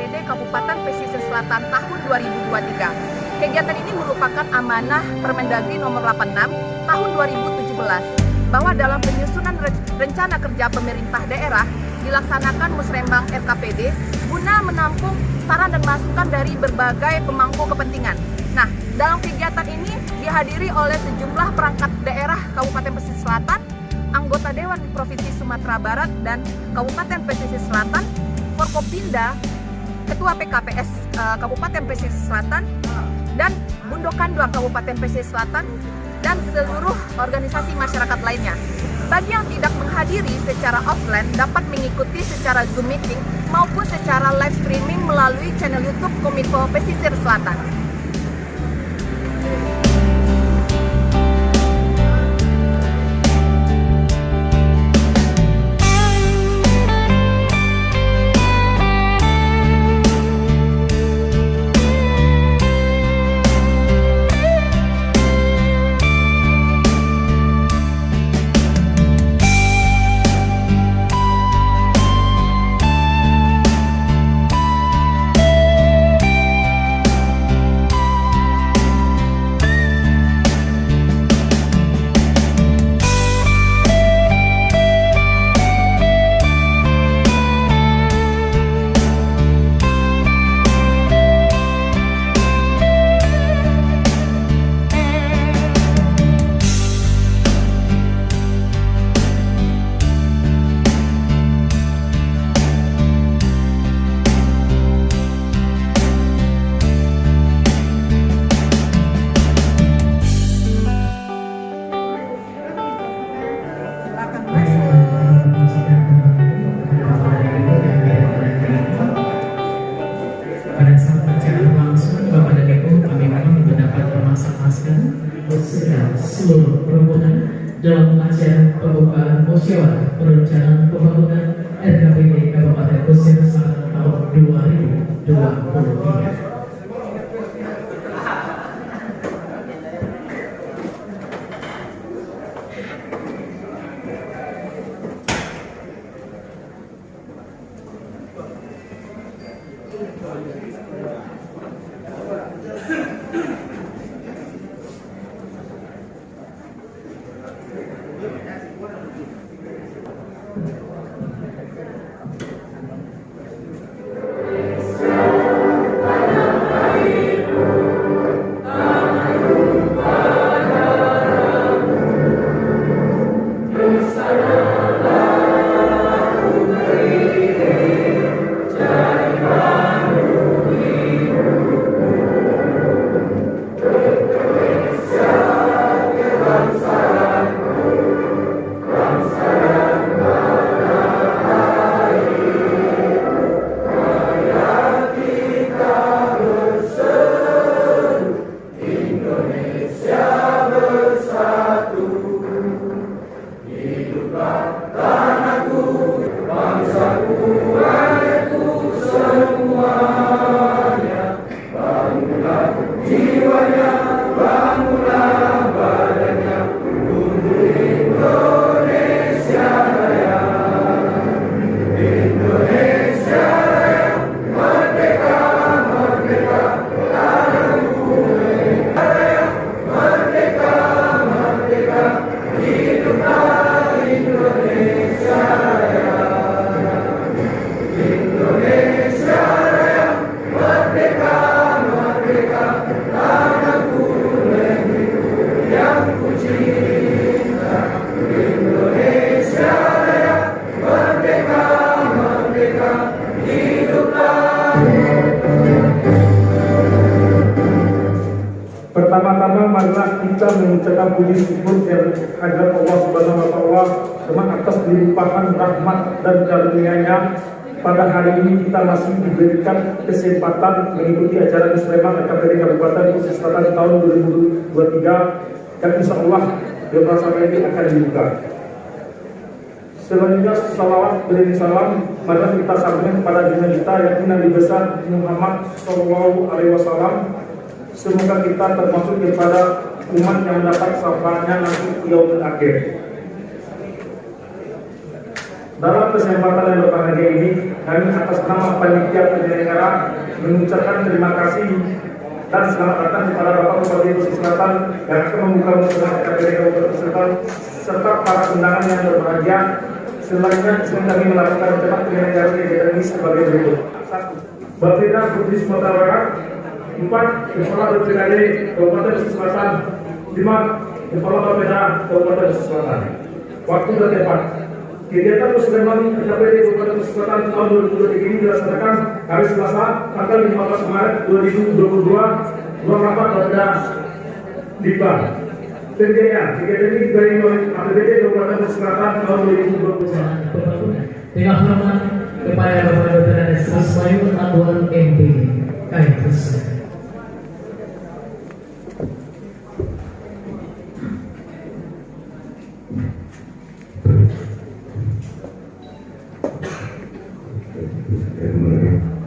LKPD Kabupaten Pesisir Selatan tahun 2023. Kegiatan ini merupakan amanah Permendagri nomor 86 tahun 2017 bahwa dalam penyusunan rencana kerja pemerintah daerah dilaksanakan musrembang LKPD guna menampung saran dan masukan dari berbagai pemangku kepentingan. Nah, dalam kegiatan ini dihadiri oleh sejumlah perangkat daerah Kabupaten Pesisir Selatan, anggota Dewan Provinsi Sumatera Barat dan Kabupaten Pesisir Selatan, Forkopimda, Ketua PKPS Kabupaten Pesisir Selatan, dan Bundokan 2 Kabupaten Pesisir Selatan, dan seluruh organisasi masyarakat lainnya. Bagi yang tidak menghadiri secara offline dapat mengikuti secara Zoom meeting maupun secara live streaming melalui channel YouTube Kominfo Pesisir Selatan. Pada saat berjalan langsung, Bapak dan Ibu, kami mohon mendapat memasang-masang beserta seluruh rombongan dalam acara pembukaan musyawarah perencanaan pembangunan LKPD Kabupaten Pesisir Selatan tahun 2023. Pertama-tama marilah kita mengucapkan puji syukur kehadirat Allah Subhanahu wa Ta'ala dengan atas limpahan rahmat dan karunia-Nya. Pada hari ini kita masih diberikan kesempatan mengikuti acara musrembang LKPD Kabupaten Pesisir Selatan tahun 2023 dan insya Allah beberapa ini akan dibuka. Selanjutnya salawat beriring salam marilah kita sampaikan kepada junjungan kita yang Nabi besar Muhammad SAW. Semoga kita termasuk kepada umat yang mendapat syafaatnya nanti di yaumul akhir. Dalam kesempatan yang berbahagia ini, kami atas nama panitia penyelenggara Daerah mengucapkan terima kasih dan selamat datang kepada Bapak Bupati Pesisir Selatan yang akan membuka musyawarah KPD Kabupaten Pesisir Selatan serta para undangan yang berbahagia. Selanjutnya kami melakukan cepat penyelenggaraan kegiatan ini sebagai berikut. 1. Bapeda Putri Sumatera Barat. 4. Kepala BPKD Kabupaten Pesisir Selatan. 5. Kepala Bapeda Kabupaten Pesisir Selatan. Waktu dan tempat. Kegiatan musyawarah KPD Kabupaten Pesisir Selatan tahun 2023 ini dilaksanakan hari Selasa tanggal 15 Maret 2022 ruang rapat Bapeda Dipa. Kegiatan ini diberi oleh APBD Kabupaten Pesisir Selatan tahun 2020. Dengan hormat kepada Bapak Dr. Andes Ismail Anwar MP Kaitus.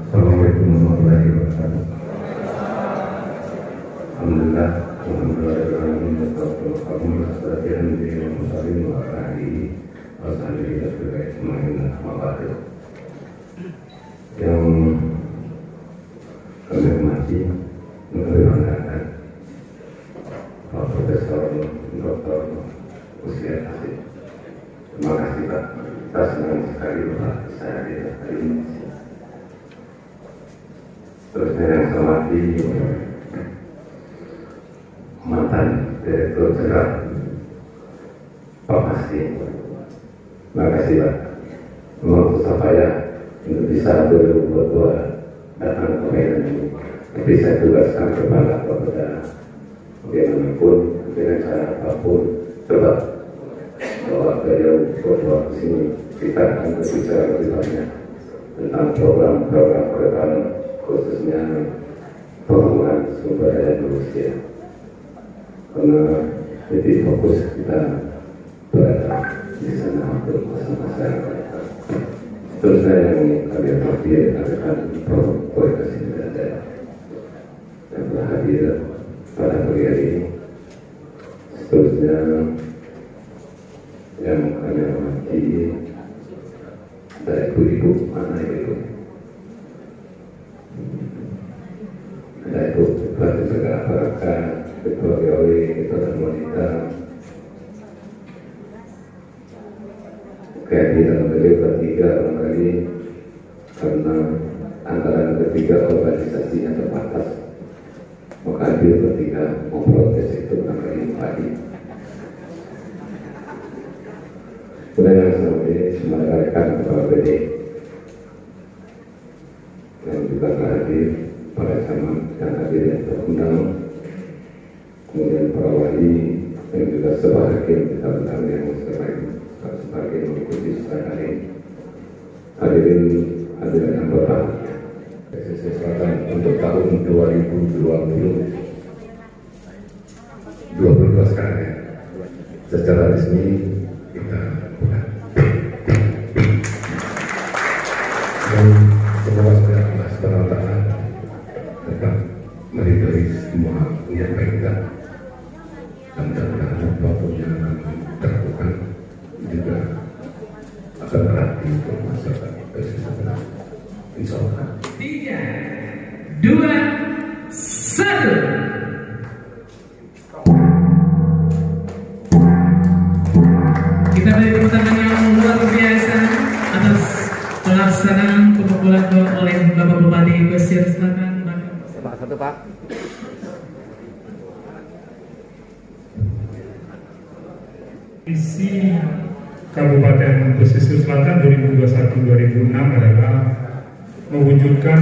Assalamualaikum warahmatullahi wabarakatuh. Alhamdulillah, yang kami hormati, kami banggakan Pak Profesor Dr. Usia Asif. Terima kasih Pak, kita senang sekali Pak saya di hari ini. Terus yang saya hormati mantan Direktur Jenderal Pak Masdi. Terima kasih Pak. Memang susah payah untuk bisa 2022 datang ke Medan ini. Tapi saya tugaskan kepada kepada bagaimanapun dengan cara apapun coba bawa beliau berdua ke sini. Kita akan berbicara lebih banyak tentang program-program ke depan, khususnya pengembangan sumber daya manusia. Karena titik fokus kita berada di sana untuk masa-masa yang akan datang. Terus saya yang kalian hadir akan proyek kesehatan daerah yang telah hadir pada pagi hari ini. Seterusnya yang kami hormati ada ibu-ibu, mana ibu? Ada ibu Bupati Segala Baraka, Ketua GW, Ketua dan Wanita. Kehadiran beliau bertiga barangkali karena antara ketiga organisasinya terbatas, maka dia bertiga memprotes itu barangkali pagi. Kemudian sampai menekankan kepada BD yang juga hadir pada zaman yang hadir yang terundang, kemudian para wali yang juga sebahagia kita benar yang sebagai mengikuti secara ini. Hadirin yang berbahagia, Pesisir Selatan untuk tahun 2022 sekarang ya, secara resmi kita buka. Dan semoga saudara Allah Subhanahu wa Ta'ala tetap meridhoi semua niat baik kita, dan mudah-mudahan apapun yang akan terlakukan juga akan berarti untuk masyarakat Pesisir Selatan. Insya Allah. 3, 2, 1. Kita beri tepuk tangan yang luar biasa atas pelaksanaan pemukulan doa oleh Bapak Bupati Pesisir Selatan. Pak, satu Pak. Visi Kabupaten Pesisir Selatan 2021-2006 adalah mewujudkan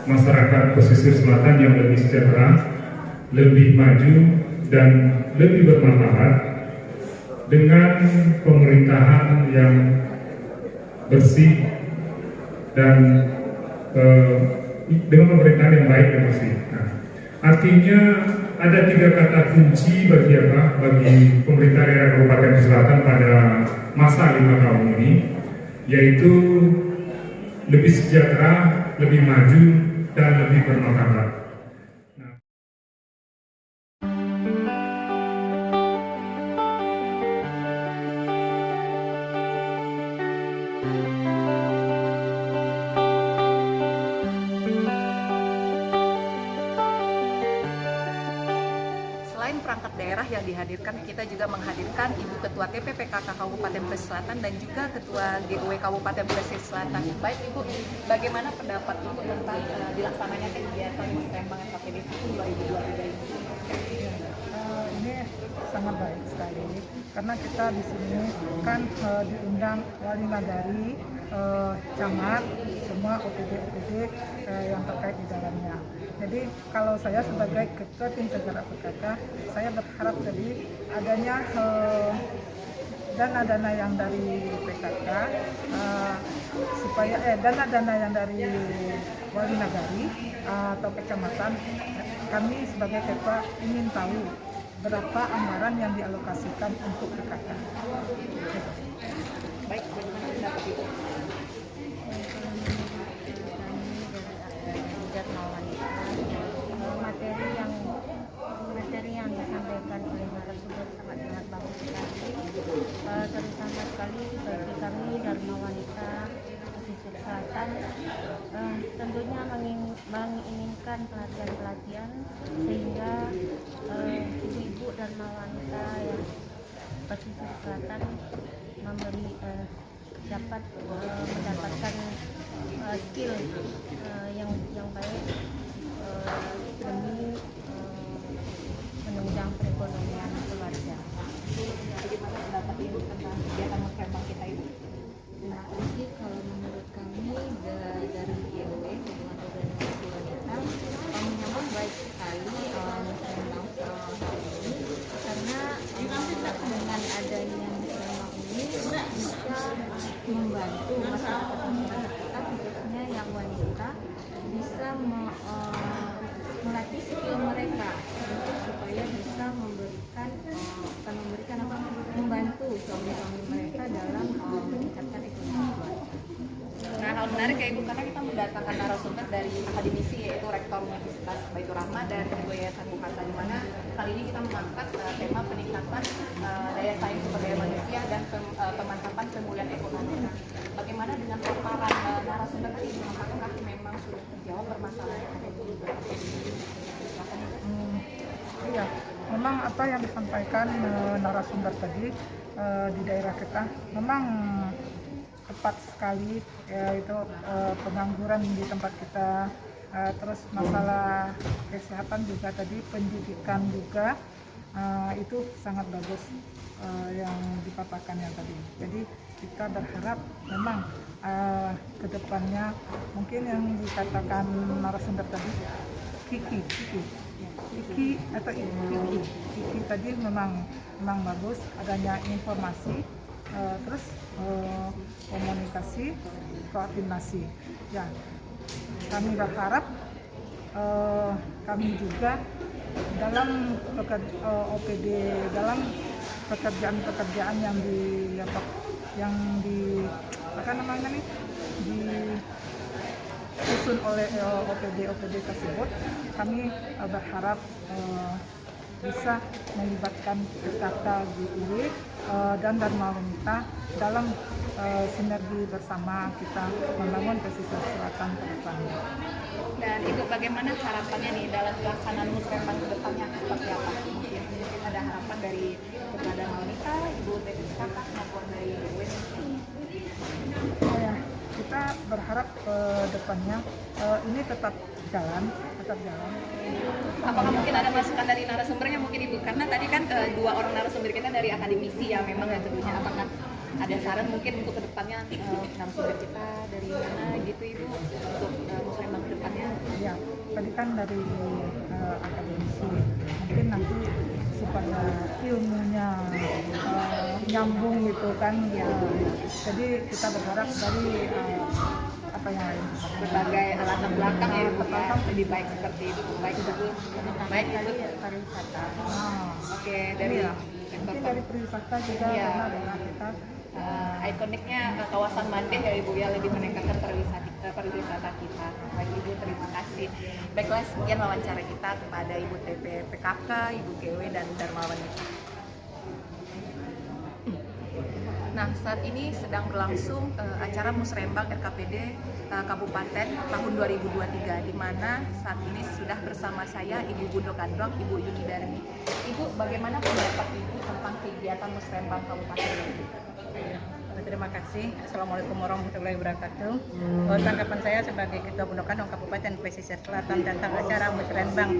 masyarakat pesisir selatan yang lebih sejahtera, lebih maju, dan lebih bermanfaat dengan pemerintahan yang bersih dan dengan pemerintahan yang baik dan bersih. Nah, artinya ada 3 kata kunci bagi pemerintah daerah Kabupaten Pesisir Selatan pada masa 5 tahun ini, yaitu lebih sejahtera, lebih maju, dan lebih bermartabat. perangkat daerah yang dihadirkan. Kita juga menghadirkan Ibu Ketua TPPKK Kabupaten Pesisir Selatan dan juga Ketua GUW Kabupaten Pesisir Selatan. Baik Ibu, bagaimana pendapat Ibu tentang dilaksananya kegiatan Musrembang RKPD 2023 ini? Ini sangat baik sekali karena kita di sini kan diundang wali nagari, camat, semua OPD yang terkait di dalamnya. Jadi kalau saya sebagai ketua tim penggerak PKK, saya berharap jadi adanya dana-dana yang dari PKK supaya dana-dana yang dari wali nagari atau kecamatan, kami sebagai ketua ingin tahu berapa anggaran yang dialokasikan untuk PKK. Baik, bagaimana pendapat Ibu? Materi yang disampaikan oleh narasumber sangat bagus sekali, terutama sekali bagi kami Dharma Wanita Pesisir Selatan. Tentunya menginginkan pelatihan sehingga ibu-ibu Dharma Wanita yang Pesisir Selatan dapat mendapatkan skill yang baik demi menunjang perekonomian keluarga. Bagaimana pendapat Ibu tentang kegiatan Musrembang kita ini? Jadi kalau menurut kami dari GUW Hubungan Organisasi Wanita, kami memang baik sekali Musrembang hari ini karena dengan adanya Musrembang ini bisa membantu masyarakat kita, khususnya yang wanita, bisa melatih skill mereka supaya bisa membantu suami-suami mereka dalam meningkatkan ekonomi keluarga. Nah, hal menarik ya Ibu, karena kita mendatangkan narasumber dari akademisi, yaitu Rektor Universitas Baitur Rahmah dan Ketua Yayasan Bung Hatta, di mana kali ini kita mengangkat tema peningkatan daya saing sumber daya manusia dan pemantapan pemulihan ekonomi. Nah, bagaimana dengan paparan narasumber tadi, apakah memang sudah terjawab permasalahan yang ada di Silakan Ibu. Iya, memang apa yang disampaikan narasumber tadi di daerah kita memang tepat sekali, yaitu pengangguran di tempat kita, terus masalah kesehatan juga tadi, pendidikan juga itu sangat bagus yang dipaparkan yang tadi. Jadi kita berharap memang kedepannya mungkin yang dikatakan narasumber tadi Kiki tadi memang bagus adanya informasi, terus komunikasi, koordinasi. Ya, kami berharap kami juga dalam OPD, dalam pekerjaan yang disusun oleh OPD tersebut, kami berharap bisa melibatkan PKK GUW dan Dharma Wanita dalam sinergi bersama kita membangun pesisir selatan ke depannya. Dan Ibu, bagaimana harapannya nih dalam pelaksanaan Musrembang ke depannya seperti apa? Mungkin ada harapan dari Ketua Dharma Wanita, Ibu TPPKK maupun dari GUW. Ya, kita berharap ke depannya ini tetap jalan. Apakah mungkin ada masukan dari narasumbernya mungkin Ibu? Karena tadi kan dua orang narasumber kita dari akademisi ya, memang ya tentunya. Apakah ada saran mungkin untuk kedepannya narasumber kita dari mana gitu Ibu untuk Musrembang ke depannya? Ya, tadi kan dari akademisi, mungkin nanti supaya ilmunya nyambung gitu kan ya. Jadi kita berharap dari apa yang lain, berbagai latar belakang ya Ibu, ya, lebih baik seperti itu. Baik Ibu. Baik Ibu. Pariwisata. Oke, dari mungkin dari pariwisata juga karena daerah kita ikoniknya kawasan Mandeh ya Ibu ya, lebih meningkatkan pariwisata kita. Baik Ibu, terima kasih. Baiklah, sekian wawancara kita kepada Ibu TPPKK, Ibu GUW dan Dharma Wanita. Nah, saat ini sedang berlangsung acara Musrembang RKPD Kabupaten tahun 2023, di mana saat ini sudah bersama saya Ibu Bundo Gandrong, Ibu Yuni Darmi. Ibu, bagaimana pendapat Ibu tentang kegiatan Musrembang Kabupaten ini? Terima kasih. Assalamualaikum warahmatullahi wabarakatuh. Tanggapan saya sebagai Ketua Bundo Gandrong Kabupaten Pesisir Selatan tentang acara Musrembang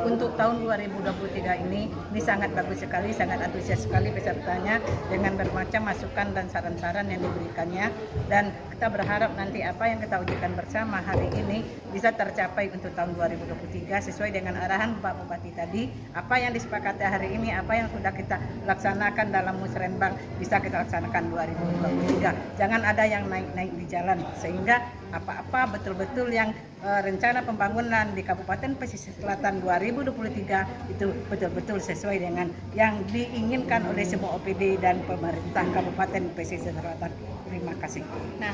untuk tahun 2023 ini sangat bagus sekali, sangat antusias sekali pesertanya dengan bermacam masukan dan saran-saran yang diberikannya, dan kita berharap nanti apa yang kita ujikan bersama hari ini bisa tercapai untuk tahun 2023 sesuai dengan arahan Pak Bupati tadi. Apa yang disepakati hari ini, apa yang sudah kita laksanakan dalam Musrembang bisa kita laksanakan 2023. Jangan ada yang naik-naik di jalan, sehingga apa-apa betul-betul yang rencana pembangunan di Kabupaten Pesisir Selatan 2023 itu betul-betul sesuai dengan yang diinginkan oleh semua OPD dan pemerintah Kabupaten Pesisir Selatan. Terima kasih. Nah,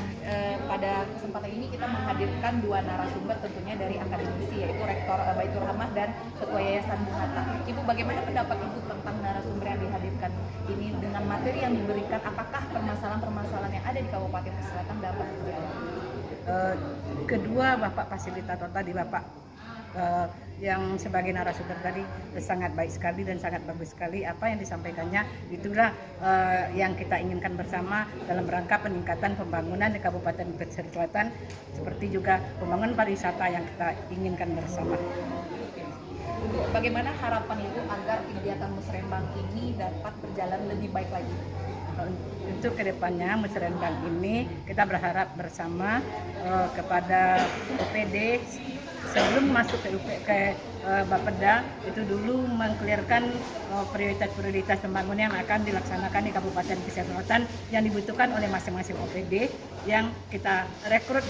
pada kesempatan ini kita menghadirkan dua narasumber tentunya dari akademisi, yaitu Rektor Baitur Rahmah dan Ketua Yayasan Bung Hatta. Ibu, bagaimana pendapat Ibu tentang narasumber yang dihadirkan ini dengan materi yang diberikan? Apakah permasalahan-permasalahan yang ada di Kabupaten Pesisir Selatan dapat dijawab? Kedua Bapak fasilitator tadi, Bapak yang sebagai narasumber tadi sangat baik sekali dan sangat bagus sekali apa yang disampaikannya. Itulah yang kita inginkan bersama dalam rangka peningkatan pembangunan di Kabupaten Pesisir Selatan, seperti juga pembangunan pariwisata yang kita inginkan bersama. Bagaimana harapan Ibu agar kegiatan Musrembang ini dapat berjalan lebih baik lagi? Untuk kedepannya Musrembang ini kita berharap bersama kepada OPD sebelum masuk ke Bapeda itu dulu mengkelirkan prioritas-prioritas pembangunan yang akan dilaksanakan di Kabupaten Pesisir Selatan yang dibutuhkan oleh masing-masing OPD yang kita rekrut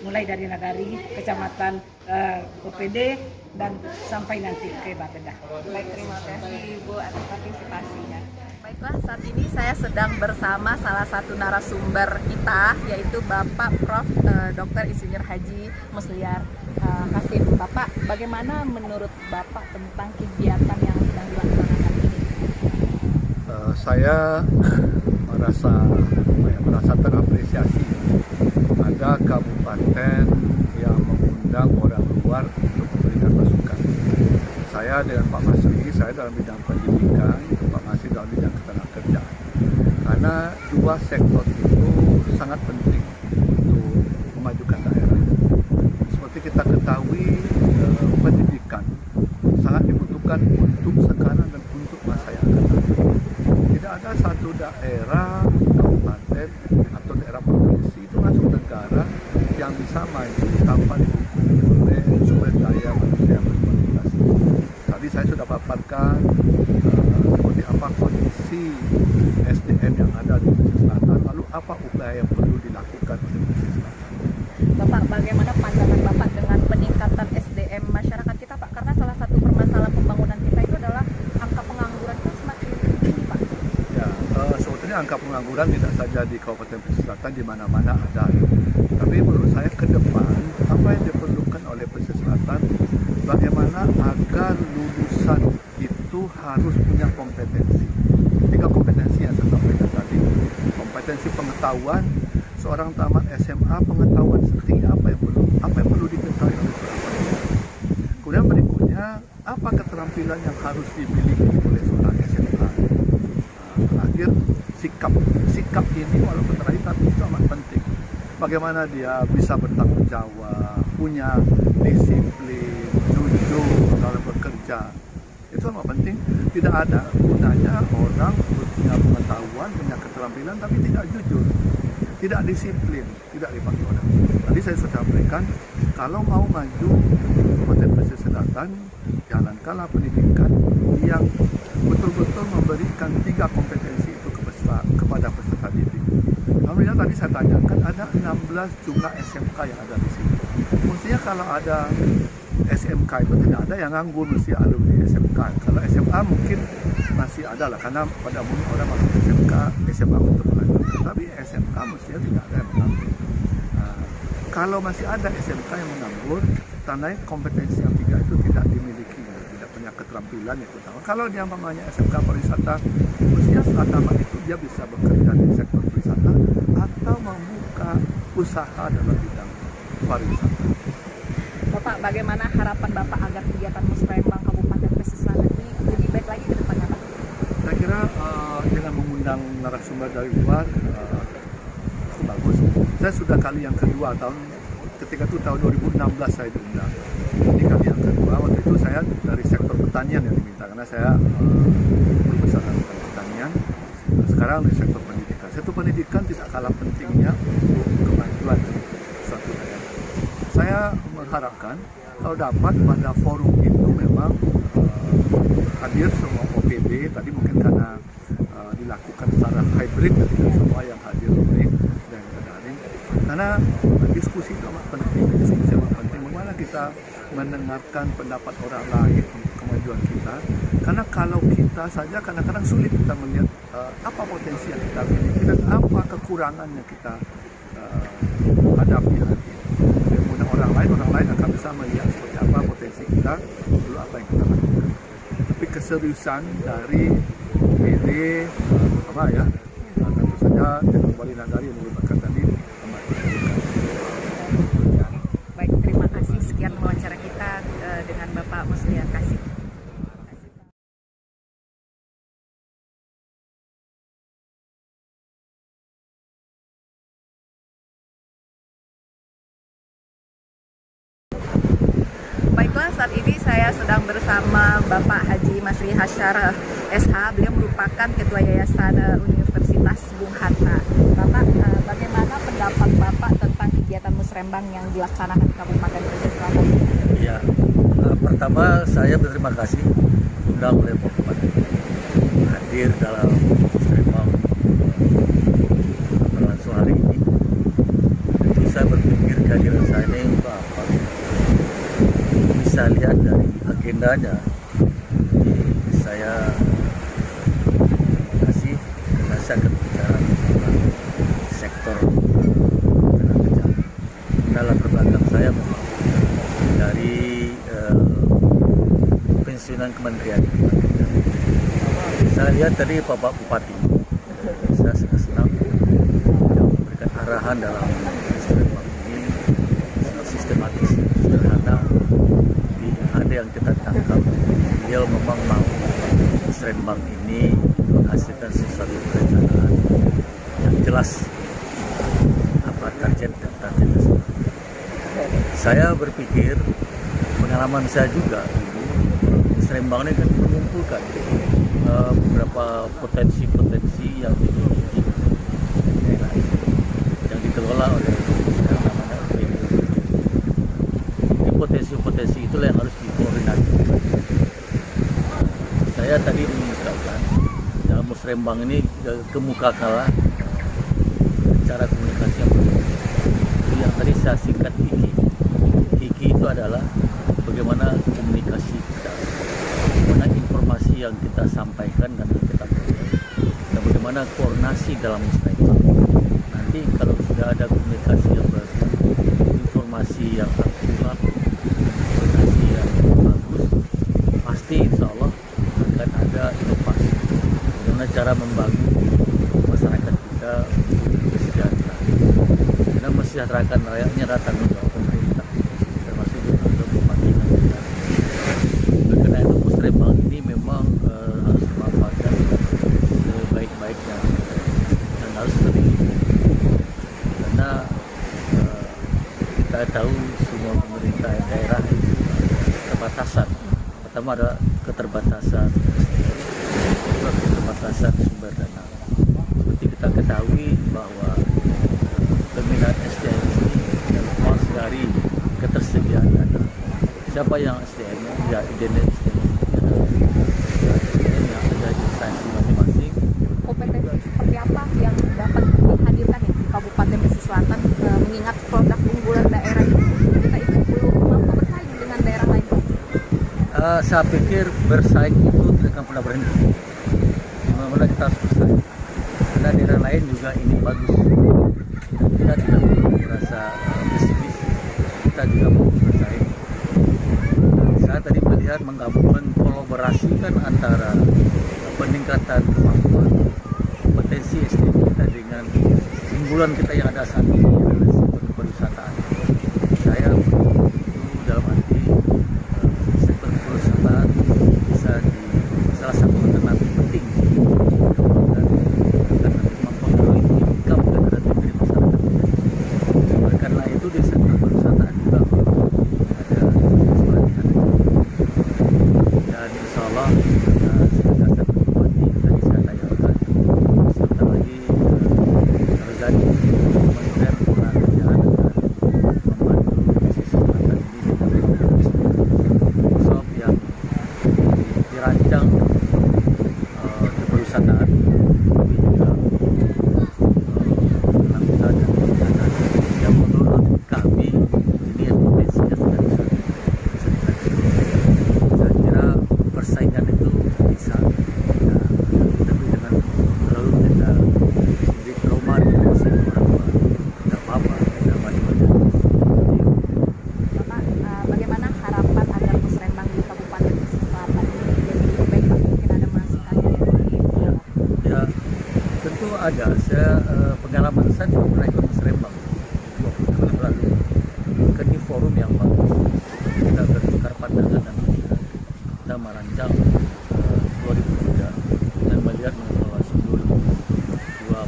mulai dari Nagari, kecamatan, OPD dan sampai nanti ke Bapeda. Baik, terima kasih Ibu atas partisipasinya. Baiklah, saat ini saya sedang bersama salah satu narasumber kita, yaitu Bapak Prof. Dr. Insinyur Haji Musliar Kasim. Bapak, bagaimana menurut Bapak tentang kegiatan yang sedang dilaksanakan ini? Saya merasa terapresiasi ada kabupaten yang mengundang orang luar untuk memberikan masukan. Saya dengan Pak Masri, saya dalam bidang pendidikan, Pak Masri dalam bidang ketenagakerjaan. Karena dua sektor itu sangat penting untuk memajukan daerah. Seperti kita ketahui, pendidikan sangat dibutuhkan untuk sekarang dan untuk masa yang akan datang. Tidak ada satu daerah, kabupaten atau daerah provinsi itu masuk negara yang bisa maju tanpa didukung oleh sumber daya manusia yang berkualitas. Tadi saya sudah paparkan seperti apa kondisi SDM yang ada di Pesisir Selatan, lalu apa upaya yang perlu dilakukan oleh Pesisir Selatan. Bapak, bagaimana pandangan Bapak dengan peningkatan SDM masyarakat kita, Pak? Karena salah satu permasalahan pembangunan kita itu adalah angka pengangguran itu semakin tinggi, Pak. Ya, sebetulnya angka pengangguran tidak saja di Kabupaten Pesisir Selatan, di mana-mana ada. Tapi menurut saya ke depan, apa yang diperlukan oleh Pesisir Selatan, bagaimana agar lulusan itu harus punya kompetensi. 3 kompetensi yang saya sampaikan tadi. Kompetensi pengetahuan, seorang tamat SMA pengetahuan setinggi apa yang perlu diketahui oleh seorang pelajar. Kemudian berikutnya, apa keterampilan yang harus dimiliki oleh seorang SMA. Terakhir, sikap ini walaupun terakhir tapi itu amat penting. Bagaimana dia bisa bertanggung jawab, punya disiplin, jujur dalam bekerja. Itu amat penting. Tidak ada gunanya orang punya pengetahuan, punya keterampilan tapi tidak jujur, tidak disiplin, tidak dipakai orang. Tadi saya sudah sampaikan, kalau mau maju Kabupaten Pesisir Selatan, jalankanlah pendidikan yang betul-betul memberikan 3 kompetensi itu kepada peserta didik. Alhamdulillah tadi saya tanyakan ada 16 jumlah SMK yang ada di sini. Mestinya kalau ada SMK itu tidak ada yang nganggur, mesti alumni SMK. Kalau SMA mungkin masih ada lah, karena pada umumnya orang masuk SMK, SMA untuk melanjutkan. Tapi SMK mestinya tidak ada yang menganggur. Kalau masih ada SMK yang menganggur, tandanya kompetensi yang 3 itu tidak dimiliki, tidak punya keterampilan yang utama. Kalau dia namanya SMK pariwisata, mestinya setelah tamat itu dia bisa bekerja di sektor pariwisata atau membuka usaha dalam bidang pariwisata. Bapak, bagaimana harapan Bapak agar kegiatan Musrembang Kabupaten Pesisir Selatan ini lebih baik lagi ke depannya, Pak? Saya kira dengan mengundang narasumber dari luar itu bagus. Saya sudah kali yang kedua ketika itu tahun 2016 saya diundang. Ini kali yang kedua. Waktu itu saya dari sektor pertanian yang diminta karena saya berbesar dalam pertanian. Sekarang di sektor pendidikan. Sektor pendidikan tidak kalah pentingnya untuk kemajuan suatu daerah. Saya mengharapkan kalau dapat pada forum itu memang hadir semua OPD. Tadi mungkin karena dilakukan secara hybrid, tidak semua yang hadir online dan daring. Karena diskusi itu amat penting. Diskusi amat penting. Bagaimana kita mendengarkan pendapat orang lain untuk kemajuan kita. Karena kalau kita saja kadang-kadang sulit kita melihat apa potensi yang kita miliki dan apa kekurangan yang kita hadapi nanti. Kemudian orang lain akan bisa melihat seperti apa potensi kita, dulu apa yang kita lakukan. Tapi keseriusan dari PD tentu saja dengan Wali Nagari yang merupakan tadi amat Baik, terima kasih. Sekian wawancara kita dengan Bapak Musliar Kasih. Baiklah, saat ini saya sedang bersama Bapak Haji Masri Hasyar SH. Beliau merupakan Ketua Yayasan Universitas Bung Hatta. Bapak, bagaimana pendapat Bapak tentang kegiatan Musrembang yang dilaksanakan di Kabupaten Pesisir Selatan? Ya, pertama saya berterima kasih undang oleh Bapak Bupati hadir dalam Musrembang berlangsung hari ini. Tentu saya berpikir kehadiran saya ini untuk apa? Bisa lihat dari agendanya. Saya kasih karena saya akan bicara tentang sektor tenaga kerja. Dalam belakang saya memang dari pensiunan Kementerian. Saya lihat tadi Bapak Bupati, saya sangat senang yang memberikan arahan dalam Musrembang ini sangat sistematis, sederhana. Ada yang kita tangkap, beliau memang mau Musrembang ini menghasilkan sesuatu perencanaan yang jelas apa target dan target tersebut. Saya berpikir pengalaman saya juga dulu Musrembang ini kan mengumpulkan beberapa potensi-potensi yang dimiliki daerah yang dikelola oleh potensi-potensi itulah yang harus dikoordinasikan. Saya tadi mengucapkan dalam Musrembang ini kemukakanlah cara komunikasi yang berbeda. Yang tadi saya singkat IKI. IKI itu adalah bagaimana komunikasi kita, bagaimana informasi yang kita sampaikan dan kita peroleh, dan bagaimana koordinasi dalam Musrembang. Nanti kalau sudah ada komunikasi yang bagus, informasi yang akurat, pasti insya Allah akan ada inovasi bagaimana cara membangun masyarakat kita sejahtera. Karena mesejahterakan rakyatnya adalah tanggung jawab pemerintah, termasuk untuk pembangunan kita. Karena itu Musrembang ini memang harus dimanfaatkan sebaik-baiknya dan harus serius. Karena kita tahu semua pemerintah daerah itu keterbatasan. Pertama ada keterbatasan SDM, kedua keterbatasan sumber dana. Seperti kita ketahui bahwa peminat SDM ini lepas dari ketersediaan dana. Siapa yang SDM? Ya, identitas SDM yang ada di instansi masing-masing. Kompetensi seperti apa yang dapat dihadirkan di Kabupaten Pesisir Selatan, mengingat produk unggulan daerah kita itu belum mampu bersaing dengan daerah lain? Saya pikir bersaing itu tidak akan pernah berhenti. Dimana kita harus bersaing. Karena daerah lain juga ini bagus. Kita tidak perlu merasa pesimis. Kita juga mau bersaing. Saya tadi melihat menggabungkan kolaborasikan antara peningkatan kemampuan potensi SDM kita dengan unggulan kita yang ada saat ini adalah sektor pariwisata. ada. Pengalaman saya juga pernah ikut Musrembang 20 tahun lalu. Kan di forum yang bagus. Kita bertukar pandangan dan kita merancang 2003 dan melihat bahwa 2021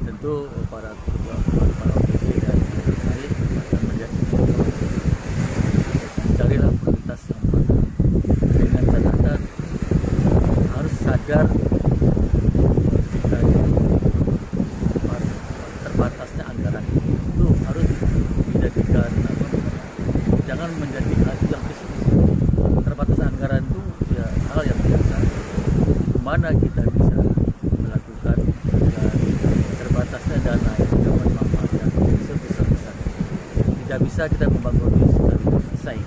tentu para OPD dan lain akan melihat carilah prioritas yang mana dengan catatan harus sadar kita terbatasnya anggaran itu harus dijadikan jangan menjadi hal yang bisnis. Terbatas anggaran itu ya hal yang biasa. Mana kita bisa melakukan dan terbatasnya dana yang dapat memanfaatkan sebesar-besar. Tidak bisa kita membangun sekaligus selesai.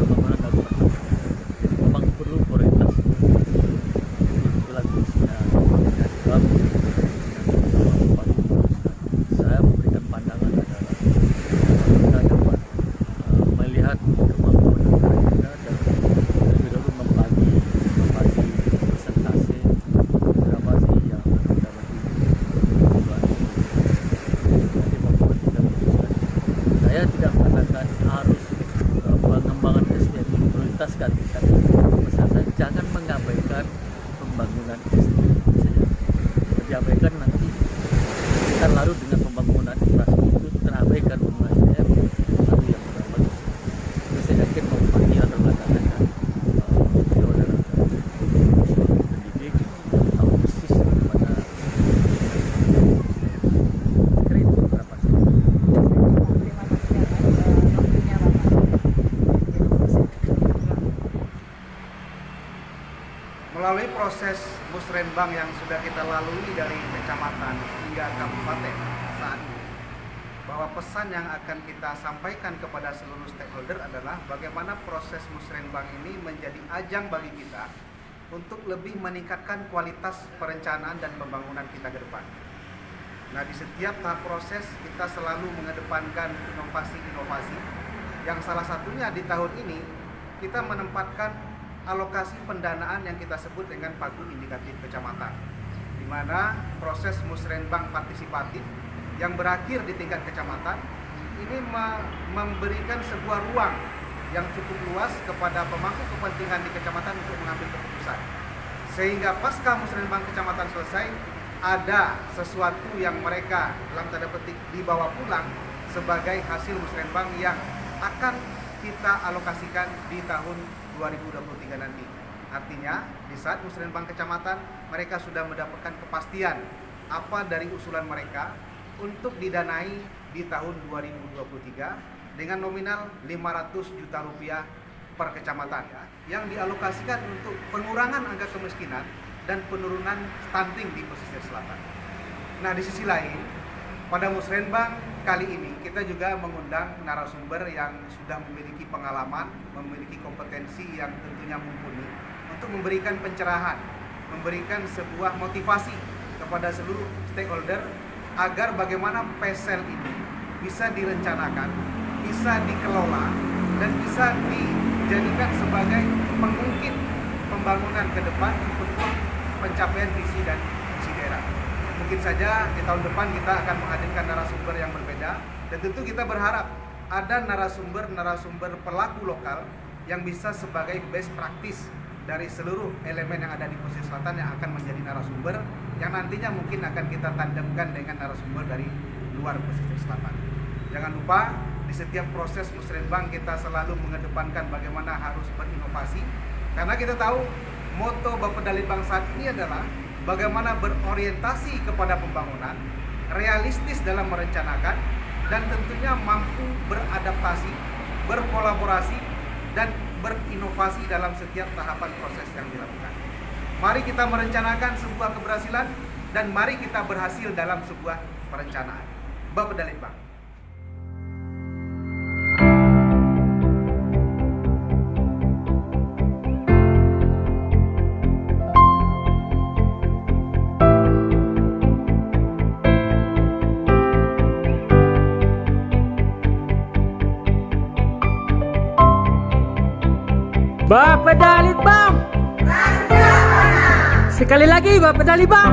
Pembangunan harus bertahap. Jadi memang perlu prioritas. Itulah fungsinya dan saya memberikan pandangan adalah kita dapat melihat kemampuan negara kita dan lebih dulu membagi persentase berapa sih yang kita bagi nanti membuat kita memutuskan. Saya tidak mengatakan harus pengembangan SDM diprioritaskan, tapi pesan jangan mengabaikan pembangunan SDM saja. Diabaikan nanti kita larut dengan pembangunan infrastruktur, terabaikan pembangunan SDM lalu yang kurang bagus. Jadi saya yakin Bupati atau belakangan pendidik tahu persis bagaimana kredit berapa sih. Terima kasih waktunya Bapak. Melalui proses musrenbang yang sudah kita lalui dari kecamatan hingga kabupaten saat ini, bahwa pesan yang akan kita sampaikan kepada seluruh stakeholder adalah bagaimana proses musrenbang ini menjadi ajang bagi kita untuk lebih meningkatkan kualitas perencanaan dan pembangunan kita ke depan. Nah, di setiap tahap proses kita selalu mengedepankan inovasi-inovasi yang salah satunya di tahun ini kita menempatkan alokasi pendanaan yang kita sebut dengan pagu indikatif kecamatan, di mana proses musrenbang partisipatif yang berakhir di tingkat kecamatan ini memberikan sebuah ruang yang cukup luas kepada pemangku kepentingan di kecamatan untuk mengambil keputusan, sehingga pasca musrenbang kecamatan selesai ada sesuatu yang mereka dalam tanda petik dibawa pulang sebagai hasil musrenbang yang akan kita alokasikan di tahun 2023 nanti. Artinya di saat musrenbang kecamatan mereka sudah mendapatkan kepastian apa dari usulan mereka untuk didanai di tahun 2023 dengan nominal 500 juta rupiah per kecamatan yang dialokasikan untuk pengurangan angka kemiskinan dan penurunan stunting di pesisir selatan. Nah, di sisi lain pada musrenbang kali ini kita juga mengundang narasumber yang sudah memiliki pengalaman, memiliki kompetensi yang tentunya mumpuni untuk memberikan pencerahan, memberikan sebuah motivasi kepada seluruh stakeholder agar bagaimana PESEL ini bisa direncanakan, bisa dikelola, dan bisa dijadikan sebagai pengungkit pembangunan ke depan untuk pencapaian visi dan misi daerah. Mungkin saja di tahun depan kita akan menghadirkan narasumber yang berbeda, dan tentu kita berharap ada narasumber pelaku lokal yang bisa sebagai best practice dari seluruh elemen yang ada di pesisir selatan yang akan menjadi narasumber yang nantinya mungkin akan kita tandemkan dengan narasumber dari luar pesisir selatan. Jangan lupa di setiap proses musrenbang kita selalu mengedepankan bagaimana harus berinovasi, karena kita tahu moto Bapeda Litbang saat ini adalah bagaimana berorientasi kepada pembangunan, realistis dalam merencanakan, dan tentunya mampu beradaptasi, berkolaborasi, dan berinovasi dalam setiap tahapan proses yang dilakukan. Mari kita merencanakan sebuah keberhasilan, dan mari kita berhasil dalam sebuah perencanaan. Bapeda Litbang. Bapeda Litbang. Sekali lagi Bapak Medali Bang.